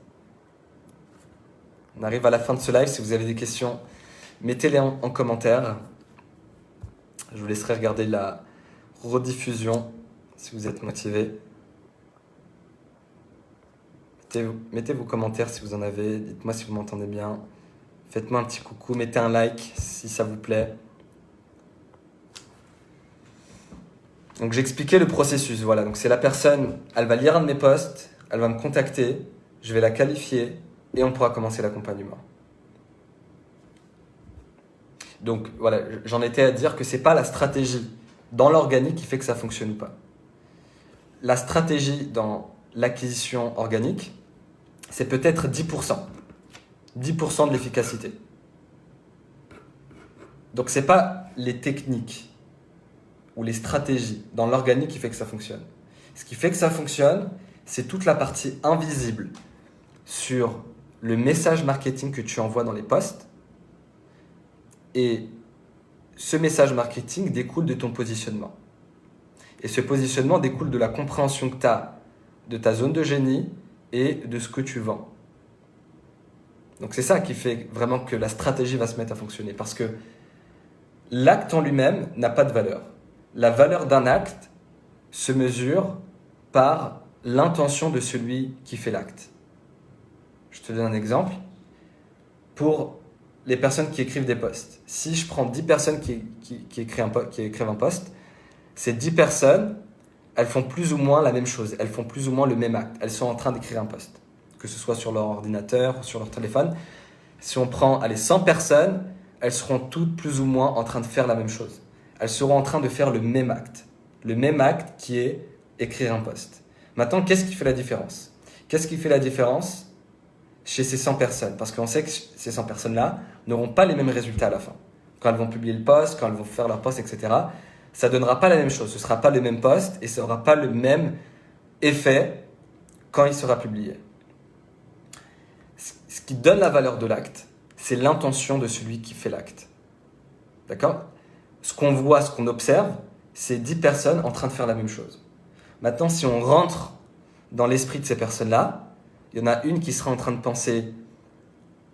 Speaker 1: On arrive à la fin de ce live. Si vous avez des questions, mettez-les en commentaire. Je vous laisserai regarder la rediffusion si vous êtes motivé. Mettez vos commentaires si vous en avez. Dites-moi si vous m'entendez bien. Faites-moi un petit coucou. Mettez un like si ça vous plaît. Donc j'ai expliqué le processus. Voilà. Donc c'est la personne, elle va lire un de mes posts, elle va me contacter, je vais la qualifier et on pourra commencer l'accompagnement. Donc voilà, j'en étais à dire que c'est pas la stratégie dans l'organique qui fait que ça fonctionne ou pas. La stratégie dans l'acquisition organique, c'est peut-être 10%. 10% de l'efficacité. Donc c'est pas les techniques ou les stratégies dans l'organique qui fait que ça fonctionne. Ce qui fait que ça fonctionne, c'est toute la partie invisible sur le message marketing que tu envoies dans les posts. Et ce message marketing découle de ton positionnement. Et ce positionnement découle de la compréhension que tu as de ta zone de génie et de ce que tu vends. Donc c'est ça qui fait vraiment que la stratégie va se mettre à fonctionner. Parce que l'acte en lui-même n'a pas de valeur. La valeur d'un acte se mesure par l'intention de celui qui fait l'acte. Je te donne un exemple. Pour les personnes qui écrivent des posts, si je prends 10 personnes qui écrivent un post, ces 10 personnes, elles font plus ou moins la même chose. Elles font plus ou moins le même acte. Elles sont en train d'écrire un post, que ce soit sur leur ordinateur ou sur leur téléphone. Si on prend 100 personnes, elles seront toutes plus ou moins en train de faire la même chose. Elles seront en train de faire le même acte. Le même acte qui est écrire un post. Maintenant, qu'est-ce qui fait la différence? Qu'est-ce qui fait la différence? chez ces 100 personnes. Parce qu'on sait que ces 100 personnes-là n'auront pas les mêmes résultats à la fin. Quand elles vont publier le post, quand elles vont faire leur post, etc., ça ne donnera pas la même chose. Ce ne sera pas le même post et ça n'aura pas le même effet quand il sera publié. Ce qui donne la valeur de l'acte, c'est l'intention de celui qui fait l'acte. D'accord ? Ce qu'on voit, ce qu'on observe, c'est 10 personnes en train de faire la même chose. Maintenant, si on rentre dans l'esprit de ces personnes-là, il y en a une qui sera en train de penser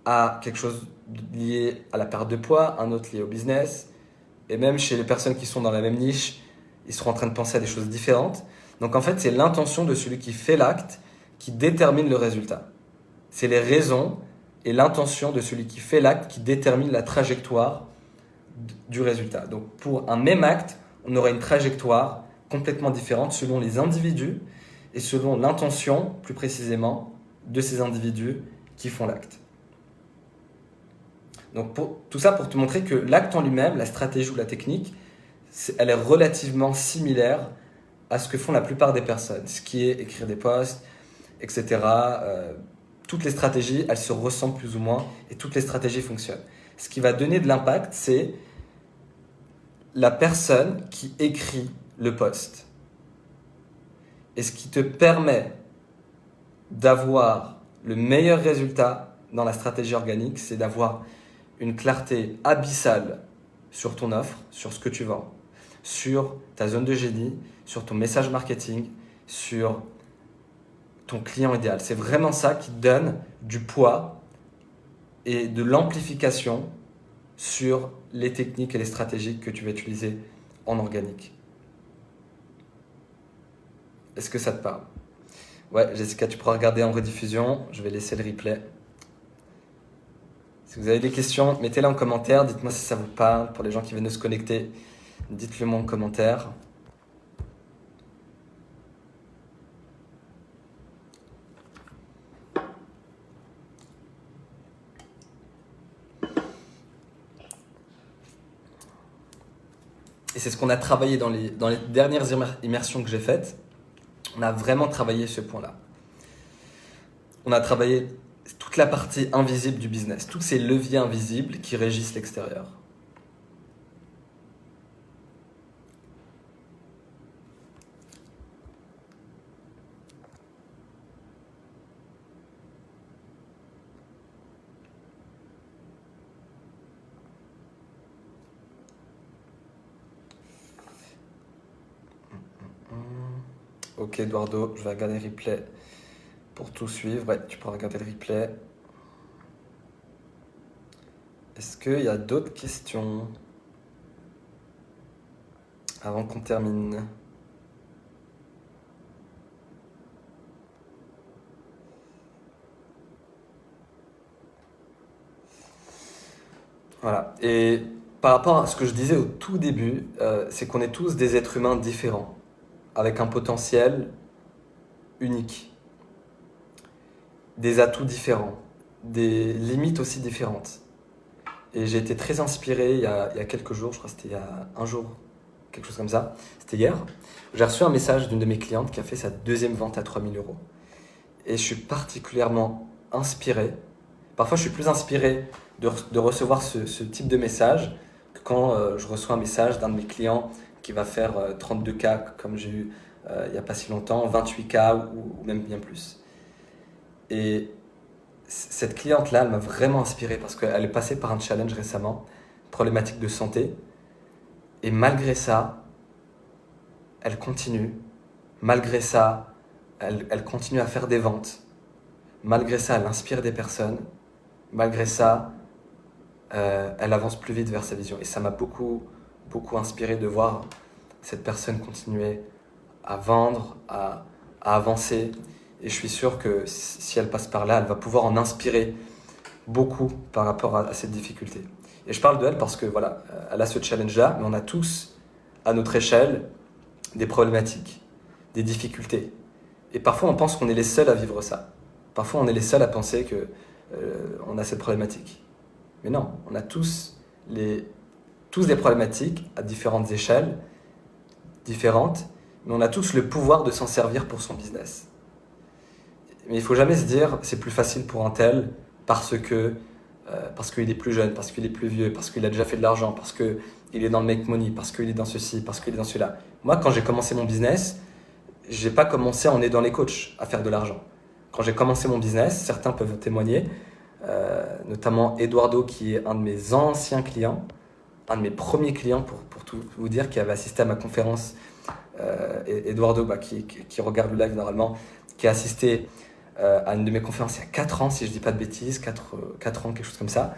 Speaker 1: à quelque chose lié à la perte de poids, un autre lié au business, et même chez les personnes qui sont dans la même niche, ils seront en train de penser à des choses différentes. Donc en fait, c'est l'intention de celui qui fait l'acte qui détermine le résultat. C'est les raisons et l'intention de celui qui fait l'acte qui détermine la trajectoire du résultat. Donc pour un même acte, on aura une trajectoire complètement différente selon les individus et selon l'intention, plus précisément, de ces individus qui font l'acte. Donc tout ça pour te montrer que l'acte en lui-même, la stratégie ou la technique, elle est relativement similaire à ce que font la plupart des personnes. Ce qui est écrire des posts, etc. Toutes les stratégies, elles se ressemblent plus ou moins et toutes les stratégies fonctionnent. Ce qui va donner de l'impact, c'est la personne qui écrit le post. Et ce qui te permet d'avoir le meilleur résultat dans la stratégie organique, c'est d'avoir une clarté abyssale sur ton offre, sur ce que tu vends, sur ta zone de génie, sur ton message marketing, sur ton client idéal. C'est vraiment ça qui te donne du poids et de l'amplification sur les techniques et les stratégies que tu vas utiliser en organique. Est-ce que ça te parle ? Ouais, Jessica, tu pourras regarder en rediffusion. Je vais laisser le replay. Si vous avez des questions, mettez-les en commentaire. Dites-moi si ça vous parle. Pour les gens qui viennent de se connecter, dites-le moi en commentaire. Et c'est ce qu'on a travaillé dans les dernières immersions que j'ai faites. On a vraiment travaillé ce point-là. On a travaillé toute la partie invisible du business, tous ces leviers invisibles qui régissent l'extérieur. Ok Eduardo, je vais regarder le replay pour tout suivre. Ouais, tu pourras regarder le replay. Est-ce qu'il y a d'autres questions avant qu'on termine ? Voilà. Et par rapport à ce que je disais au tout début, c'est qu'on est tous des êtres humains différents, avec un potentiel unique, des atouts différents, des limites aussi différentes. Et j'ai été très inspiré il y a quelques jours, je crois que c'était il y a un jour, quelque chose comme ça, c'était hier. J'ai reçu un message d'une de mes clientes qui a fait sa deuxième vente à 3 000 €. Et je suis particulièrement inspiré. Parfois, je suis plus inspiré de recevoir ce type de message que quand je reçois un message d'un de mes clients qui va faire 32K, comme j'ai eu il n'y a pas si longtemps, 28K ou même bien plus. Et cette cliente-là, elle m'a vraiment inspiré parce qu'elle est passée par un challenge récemment, problématique de santé. Et malgré ça, elle continue. Malgré ça, elle continue à faire des ventes. Malgré ça, elle inspire des personnes. Malgré ça, elle avance plus vite vers sa vision. Et ça m'a beaucoup inspiré de voir cette personne continuer à vendre, à avancer. Et je suis sûr que si elle passe par là, elle va pouvoir en inspirer beaucoup par rapport à cette difficulté. Et je parle d'elle parce que voilà, elle a ce challenge-là, mais on a tous, à notre échelle, des problématiques, des difficultés. Et parfois, on pense qu'on est les seuls à vivre ça. Parfois, on est les seuls à penser qu'on a cette problématique. Mais non, on a tous des problématiques à différentes échelles, différentes, mais on a tous le pouvoir de s'en servir pour son business. Mais il ne faut jamais se dire c'est plus facile pour un tel parce qu'il est plus jeune, parce qu'il est plus vieux, parce qu'il a déjà fait de l'argent, parce qu'il est dans le make money, parce qu'il est dans ceci, parce qu'il est dans celui-là. Moi, quand j'ai commencé mon business, j'ai pas commencé en aidant les coachs à faire de l'argent. Quand j'ai commencé mon business, certains peuvent témoigner, notamment Eduardo qui est un de mes anciens clients, un de mes premiers clients pour tout vous dire, qui avait assisté à ma conférence. Eduardo, qui regarde le live normalement, qui a assisté à une de mes conférences il y a 4 ans, si je ne dis pas de bêtises, 4 ans, quelque chose comme ça.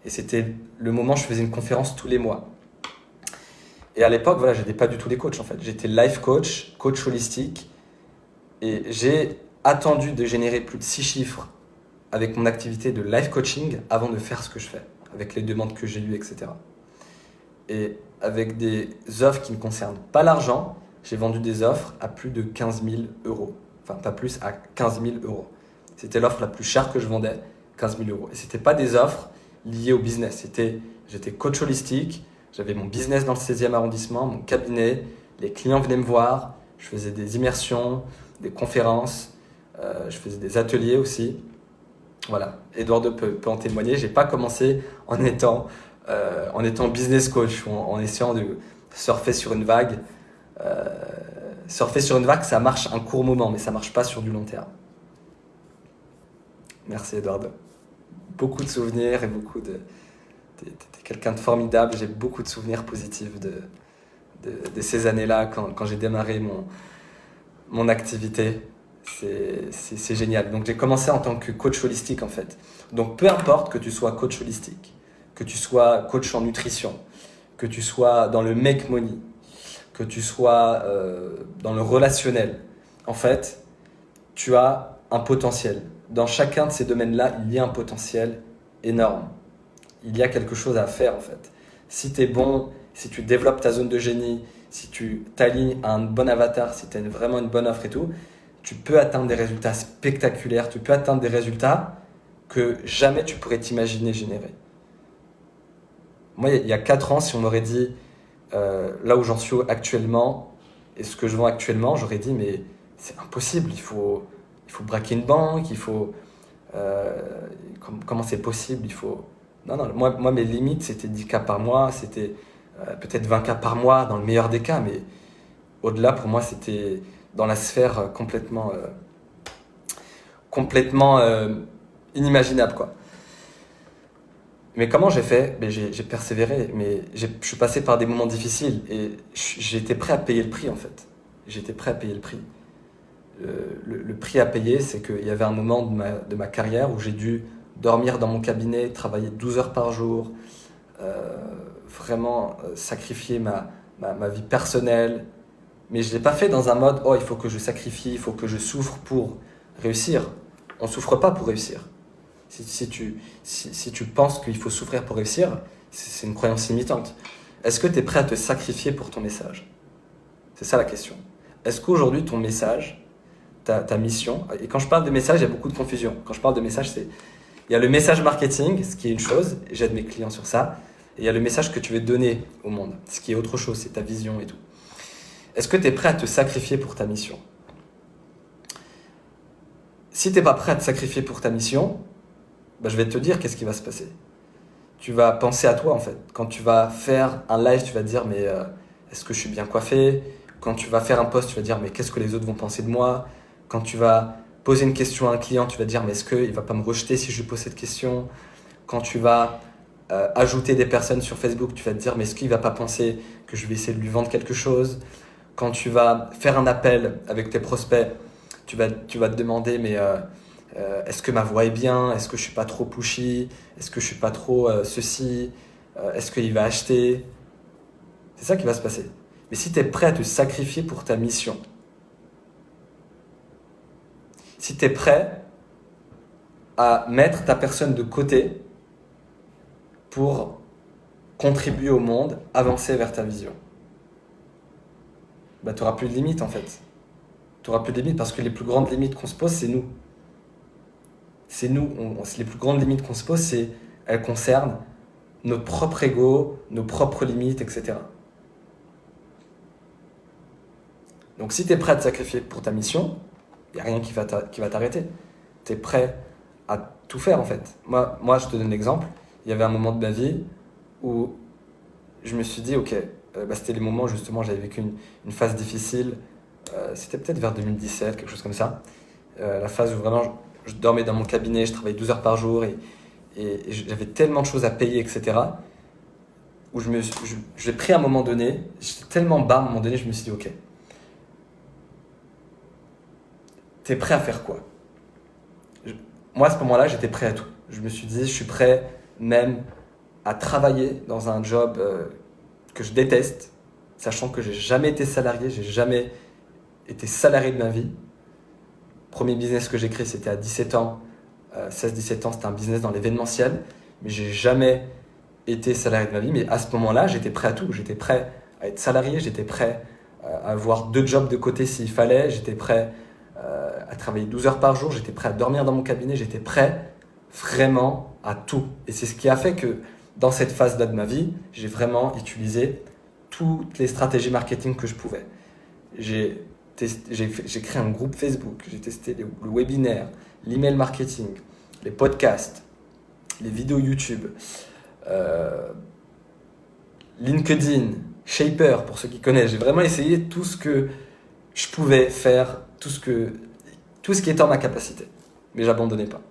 Speaker 1: Et c'était le moment où je faisais une conférence tous les mois. Et à l'époque, voilà, je n'étais pas du tout des coachs en fait. J'étais life coach, coach holistique. Et j'ai attendu de générer plus de 6 chiffres avec mon activité de life coaching avant de faire ce que je fais, avec les demandes que j'ai eues, etc. Et avec des offres qui ne concernent pas l'argent, j'ai vendu des offres à plus de 15 000 euros. Enfin, pas plus, à 15 000 euros. C'était l'offre la plus chère que je vendais, 15 000 euros. Et ce n'était pas des offres liées au business. J'étais coach holistique, j'avais mon business dans le 16e arrondissement, mon cabinet, les clients venaient me voir, je faisais des immersions, des conférences, je faisais des ateliers aussi. Voilà, Eduardo peut en témoigner. Je n'ai pas commencé en étant business coach, en essayant de surfer sur une vague. Surfer sur une vague, ça marche un court moment, mais ça ne marche pas sur du long terme. Merci Eduardo. Beaucoup de souvenirs et t'es quelqu'un de formidable. J'ai beaucoup de souvenirs positifs de ces années-là, quand j'ai démarré mon activité. C'est génial. Donc j'ai commencé en tant que coach holistique en fait. Donc peu importe que tu sois coach holistique, que tu sois coach en nutrition, que tu sois dans le make money, que tu sois dans le relationnel, en fait, tu as un potentiel. Dans chacun de ces domaines-là, il y a un potentiel énorme. Il y a quelque chose à faire en fait. Si tu es bon, si tu développes ta zone de génie, si tu t'alignes à un bon avatar, si tu as vraiment une bonne offre et tout, tu peux atteindre des résultats spectaculaires, tu peux atteindre des résultats que jamais tu pourrais t'imaginer générer. Moi, il y a 4 ans, si on m'aurait dit là où j'en suis actuellement et ce que je vends actuellement, j'aurais dit mais c'est impossible, il faut braquer une banque, comment c'est possible, Non, moi mes limites c'était 10 cas par mois, c'était peut-être 20 cas par mois dans le meilleur des cas, mais au-delà pour moi c'était dans la sphère complètement inimaginable quoi. Mais comment j'ai fait? J'ai persévéré, mais je suis passé par des moments difficiles et j'étais prêt à payer le prix en fait. J'étais prêt à payer le prix. Le prix à payer, c'est qu'il y avait un moment de ma carrière où j'ai dû dormir dans mon cabinet, travailler 12 heures par jour, vraiment sacrifier ma vie personnelle. Mais je ne l'ai pas fait dans un mode « Oh, il faut que je sacrifie, il faut que je souffre pour réussir ». On ne souffre pas pour réussir. Si tu penses qu'il faut souffrir pour réussir, c'est une croyance limitante. Est-ce que tu es prêt à te sacrifier pour ton message? C'est ça la question. Est-ce qu'aujourd'hui, ton message, ta mission, et quand je parle de message, il y a beaucoup de confusion. Quand je parle de message, il y a le message marketing, ce qui est une chose, et j'aide mes clients sur ça, et il y a le message que tu veux donner au monde, ce qui est autre chose, c'est ta vision et tout. Est-ce que tu es prêt à te sacrifier pour ta mission? Si tu n'es pas prêt à te sacrifier pour ta mission, je vais te dire qu'est-ce qui va se passer. Tu vas penser à toi en fait. Quand tu vas faire un live, tu vas te dire mais est-ce que je suis bien coiffé? Quand tu vas faire un post, tu vas te dire mais qu'est-ce que les autres vont penser de moi? Quand tu vas poser une question à un client, tu vas te dire mais est-ce qu'il ne va pas me rejeter si je lui pose cette question? Quand tu vas ajouter des personnes sur Facebook, tu vas te dire mais est-ce qu'il ne va pas penser que je vais essayer de lui vendre quelque chose? Quand tu vas faire un appel avec tes prospects, tu vas te demander mais est-ce que ma voix est bien? Est-ce que je ne suis pas trop pushy? Est-ce que je ne suis pas trop ceci? Est-ce qu'il va acheter? C'est ça qui va se passer. Mais si tu es prêt à te sacrifier pour ta mission, si tu es prêt à mettre ta personne de côté pour contribuer au monde, avancer vers ta vision, tu n'auras plus de limites en fait. Tu n'auras plus de limites parce que les plus grandes limites qu'on se pose, c'est nous. C'est nous. Les plus grandes limites qu'on se pose, elles concernent notre propre ego, nos propres limites, etc. Donc si tu es prêt à te sacrifier pour ta mission, Il n'y a rien qui va t'arrêter. Tu es prêt à tout faire, en fait. Moi, je te donne l'exemple. Il y avait un moment de ma vie où je me suis dit, ok, c'était les moments où justement j'avais vécu une phase difficile. C'était peut-être vers 2017, quelque chose comme ça. La phase où vraiment je dormais dans mon cabinet, je travaillais 12 heures par jour et j'avais tellement de choses à payer, etc. Où j'ai pris à un moment donné, j'étais tellement bas à un moment donné, je me suis dit, ok, t'es prêt à faire quoi? Moi, à ce moment-là, j'étais prêt à tout. Je me suis dit, je suis prêt même à travailler dans un job que je déteste, sachant que j'ai jamais été salarié, j'ai jamais été salarié de ma vie. Premier business que j'ai créé, c'était à 17 ans. 16-17 ans, c'était un business dans l'événementiel, mais j'ai jamais été salarié de ma vie. Mais à ce moment-là, j'étais prêt à tout. J'étais prêt à être salarié, j'étais prêt à avoir 2 jobs de côté s'il fallait, j'étais prêt à travailler 12 heures par jour, j'étais prêt à dormir dans mon cabinet, j'étais prêt vraiment à tout. Et c'est ce qui a fait que dans cette phase-là de ma vie, j'ai vraiment utilisé toutes les stratégies marketing que je pouvais. J'ai créé un groupe Facebook, j'ai testé le webinaire, l'email marketing, les podcasts, les vidéos YouTube, LinkedIn, Shaper pour ceux qui connaissent. J'ai vraiment essayé tout ce que je pouvais faire, tout ce qui était en ma capacité. Mais j'abandonnais pas.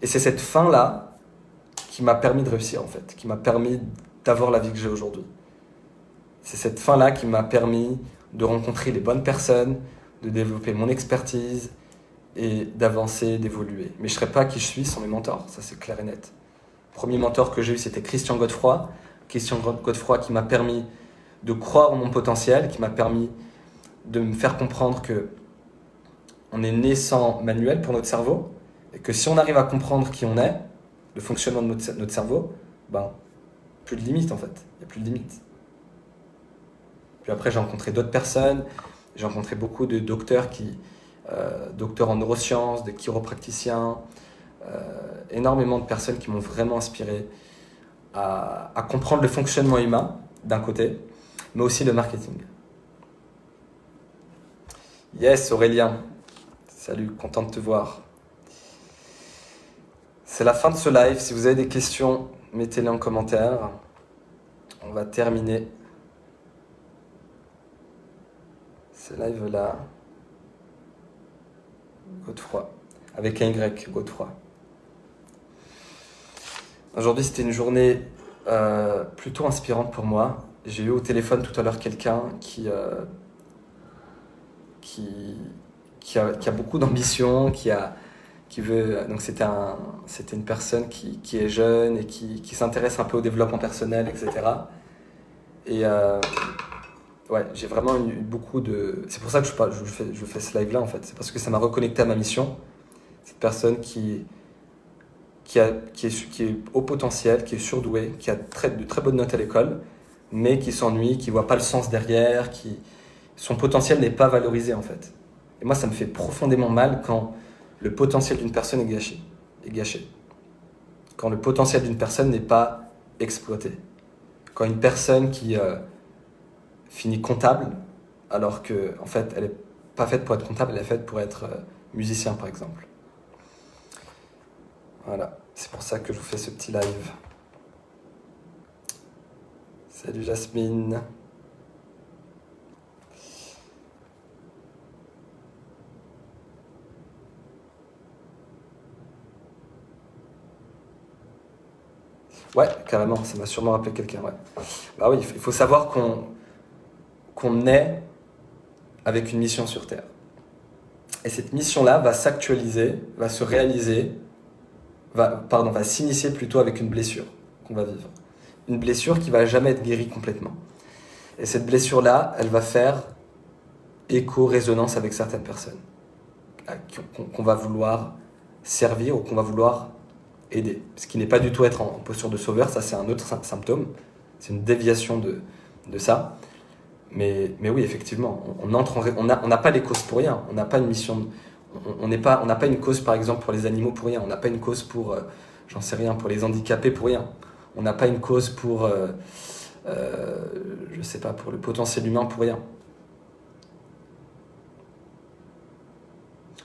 Speaker 1: Et c'est cette fin-là qui m'a permis de réussir en fait, qui m'a permis d'avoir la vie que j'ai aujourd'hui. C'est cette fin-là qui m'a permis de rencontrer les bonnes personnes, de développer mon expertise et d'avancer, d'évoluer. Mais je ne serais pas qui je suis sans mes mentors, ça c'est clair et net. Le premier mentor que j'ai eu, c'était Christian Godefroy. Christian Godefroy qui m'a permis de croire en mon potentiel, qui m'a permis de me faire comprendre que on est né sans manuel pour notre cerveau et que si on arrive à comprendre qui on est, le fonctionnement de notre cerveau, plus de limite en fait, il n'y a plus de limite. Puis après, j'ai rencontré d'autres personnes, j'ai rencontré beaucoup de docteurs docteurs en neurosciences, de chiropracticiens, énormément de personnes qui m'ont vraiment inspiré à comprendre le fonctionnement humain d'un côté, mais aussi le marketing. Yes, Aurélien, salut, content de te voir. C'est la fin de ce live. Si vous avez des questions, mettez-les en commentaire. On va terminer ce live-là. Godefroy, avec un Y, Godefroy. Aujourd'hui, c'était une journée plutôt inspirante pour moi. J'ai eu au téléphone tout à l'heure quelqu'un qui a beaucoup d'ambition, qui veut. Donc c'était une personne qui est jeune et qui s'intéresse un peu au développement personnel, etc. Et ouais, j'ai vraiment eu beaucoup de. C'est pour ça que je fais ce live-là en fait. C'est parce que ça m'a reconnecté à ma mission. Cette personne qui est au potentiel, qui est surdouée, qui a de très bonnes notes à l'école, mais qui s'ennuie, qui voit pas le sens derrière, son potentiel n'est pas valorisé en fait. Et moi, ça me fait profondément mal quand le potentiel d'une personne est gâché. Quand le potentiel d'une personne n'est pas exploité. Quand une personne qui finit comptable, alors que en fait, elle n'est pas faite pour être comptable, elle est faite pour être musicien par exemple. Voilà, c'est pour ça que je vous fais ce petit live. Salut Jasmine. Ouais, carrément, ça m'a sûrement rappelé quelqu'un, ouais. Bah oui, il faut savoir qu'on est avec une mission sur Terre. Et cette mission-là va s'actualiser, va se réaliser, va s'initier plutôt avec une blessure qu'on va vivre. Une blessure qui va jamais être guérie complètement. Et cette blessure-là, elle va faire écho-résonance avec certaines personnes qu'on va vouloir servir ou qu'on va vouloir aider. Ce qui n'est pas du tout être en posture de sauveur, ça c'est un autre symptôme, c'est une déviation de ça. Mais oui, effectivement, on n'a pas les causes pour rien, on n'a pas une mission, on n'a pas une cause par exemple pour les animaux pour rien, on n'a pas une cause pour, j'en sais rien, pour les handicapés pour rien, on n'a pas une cause pour, je sais pas, pour le potentiel humain pour rien.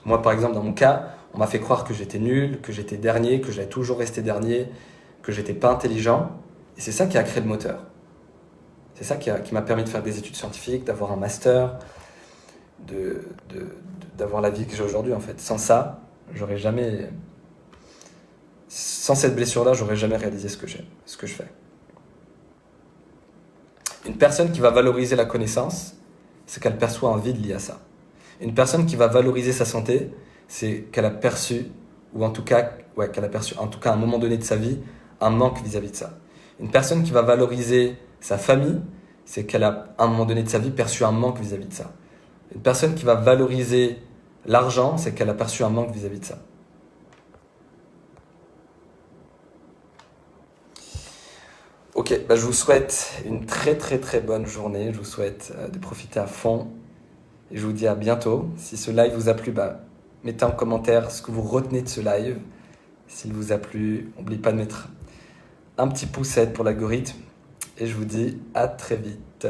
Speaker 1: Moi, par exemple, dans mon cas, on m'a fait croire que j'étais nul, que j'étais dernier, que j'allais toujours rester dernier, que j'étais pas intelligent. Et c'est ça qui a créé le moteur. C'est ça qui m'a permis de faire des études scientifiques, d'avoir un master, d'avoir la vie que j'ai aujourd'hui, en fait. Sans ça, j'aurais jamais... Sans cette blessure-là, j'aurais jamais réalisé ce que je fais. Une personne qui va valoriser la connaissance, c'est qu'elle perçoit un vide lié à ça. Une personne qui va valoriser sa santé, c'est qu'elle a perçu, ou en tout cas, qu'elle a perçu, en tout cas à un moment donné de sa vie, un manque vis-à-vis de ça. Une personne qui va valoriser sa famille, c'est qu'elle a à un moment donné de sa vie perçu un manque vis-à-vis de ça. Une personne qui va valoriser l'argent, c'est qu'elle a perçu un manque vis-à-vis de ça. Ok, je vous souhaite une très très très bonne journée. Je vous souhaite de profiter à fond. Et je vous dis à bientôt. Si ce live vous a plu, mettez en commentaire ce que vous retenez de ce live. S'il vous a plu, n'oubliez pas de mettre un petit pouce, ça aide pour l'algorithme. Et je vous dis à très vite.